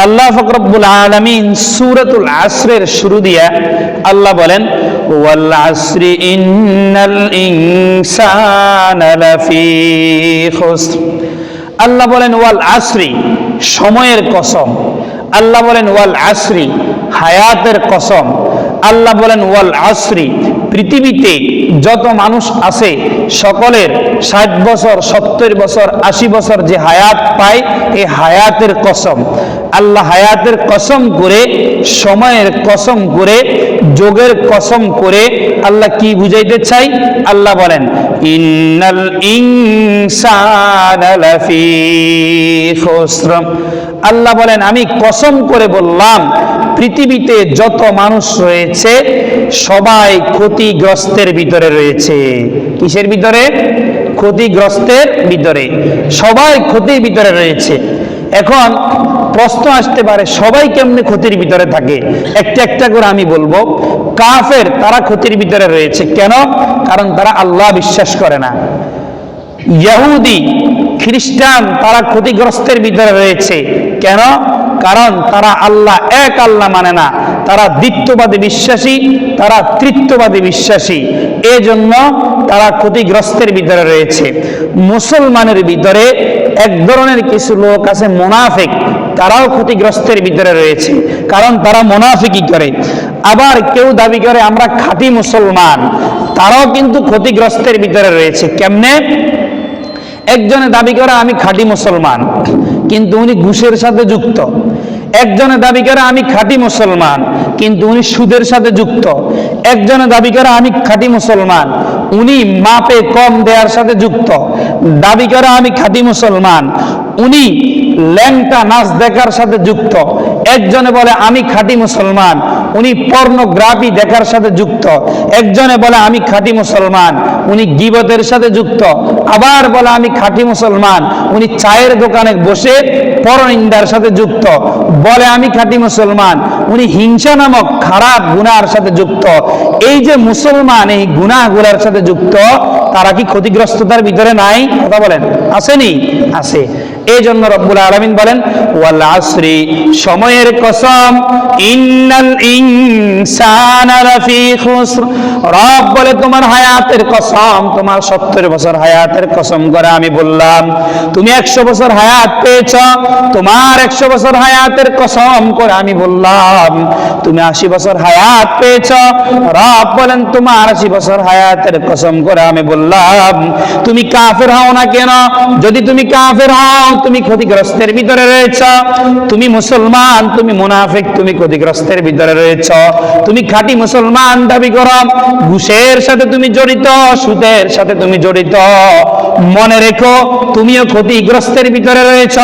আল্লাহ পাক রব্বুল আলামিন সূরাতুল আসরের শুরু দিয়া আল্লাহ বলেন ওয়াল আসরি ইন্নাল ইনসানা লাফি খুসর। আল্লাহ বলেন ওয়াল আসরি, সময়ের কসম। আল্লাহ বলেন ওয়াল আসরি, হায়াতের কসম। আল্লাহ বলেন ওয়াল আসরি, পৃথিবীতে যত মানুষ আছে সকলের 60 বছর 70 বছর 80 বছর যে হায়াত পায়, এই হায়াতের কসম। আল্লাহ হায়াতের কসম করে, সময়ের কসম করে, যোগের কসম করে আল্লাহ কি বুঝাইতে চাই? আল্লাহ বলেন ইন্নাল ইনসানা লাফি খুসর। আল্লাহ বলেন আমি কসম করে বললাম পৃথিবীতে যত মানুষ রয়েছে সবাই ক্ষতিগ্রস্তের ভিতরে রয়েছে। কিসের ভিতরে? ক্ষতিগ্রস্তের ভিতরে। সবাই ক্ষতির ভিতরে রয়েছে। এখন প্রশ্ন আসতে পারে সবাই কেমনে ক্ষতির ভিতরে থাকে? একটা একটা করে আমি বলবো। কাফের তারা ক্ষতির ভিতরে রয়েছে। কেন? কারণ তারা আল্লাহ বিশ্বাস করে না। ইহুদি খ্রিস্টান তারা ক্ষতিগ্রস্তের ভিতরে রয়েছে। কেন? কারণ তারা আল্লাহ এক আল্লাহ মানে না, তারা দ্বিত্ববাদী বিশ্বাসী, তারা তৃতীয়বাদী বিশ্বাসী। এজন্য তারা ক্ষতিগ্রস্তের ভিতরে রয়েছে। মুসলমানের ভিতরে এক ধরনের কিছু লোক আছে মুনাফিক, তারাও ক্ষতিগ্রস্তের ভিতরে রয়েছে, কারণ তারা মুনাফিকি করে। আবার কেউ দাবি করে আমরা খাঁটি মুসলমান, তারাও কিন্তু ক্ষতিগ্রস্তের ভিতরে রয়েছে। কেমনে? একজনে দাবি করে আমি খাঁটি মুসলমান, কিন্তু উনি ঘুষের সাথে যুক্ত। একজনে দাবি করে আমি খাঁটি মুসলমান, কিন্তু উনি সুদের সাথে যুক্ত। একজনে দাবি করে আমি খাঁটি মুসলমান, উনি মাপে কম দেওয়ার সাথে যুক্ত। দাবি করে আমি খাঁটি মুসলমান, উনি ল্যাংটা নাচ দেখার সাথে যুক্ত। একজনে বলে আমি খাঁটি মুসলমান, উনি পর্নোগ্রাফি দেখার সাথে যুক্ত। একজনে বলে আমি খাঁটি মুসলমান, উনি গীবতের সাথে যুক্ত। আবার বলে আমি খাঁটি মুসলমান, উনি চায়ের দোকানে বসে পরনিন্দার সাথে যুক্ত। বলে আমি খাঁটি মুসলমান, উনি হিংসা নামক খারাপ গুনার সাথে যুক্ত। এই যে মুসলমান এই গুনাহগুলোর সাথে যুক্ত, তারা কি ক্ষতিগ্রস্ততার ভিতরে নাই? কথা বলেন, আসেনি? আছে। এই জন্য রব্বুল আলামিন বলেন ওয়াল আসরি, সময়ের কসম, ইন্নাল ইনসানা লাফি খুসর। রব বলে তোমার হায়াতের কসম, তোমার 70 বছর হায়াতের কসম করে আমি বললাম। তুমি 100 বছর হায়াত পেয়েছ, তোমার 100 বছর হায়াতের কসম করে আমি বললাম। তুমি 80 বছর হায়াত পেয়েছ, রব বলেন তোমার 80 বছর হায়াতের কসম করে আমি বললাম। তুমি কাফের হও না কেন? যদি তুমি কাফের হও তুমি ক্ষতিগ্রস্তের ভিতরে রয়েছ। তুমি মুসলমান, তুমি মুনাফিক, তুমি ক্ষতিগ্রস্তের ভিতরে রয়েছ। তুমি খাঁটি মুসলমান দাবি করো, ঘুষের সাথে তুমি জড়িত, সুদের সাথে তুমি জড়িত। মনে রেখো তুমিও ক্ষতিগ্রস্তের ভিতরে রয়েছ।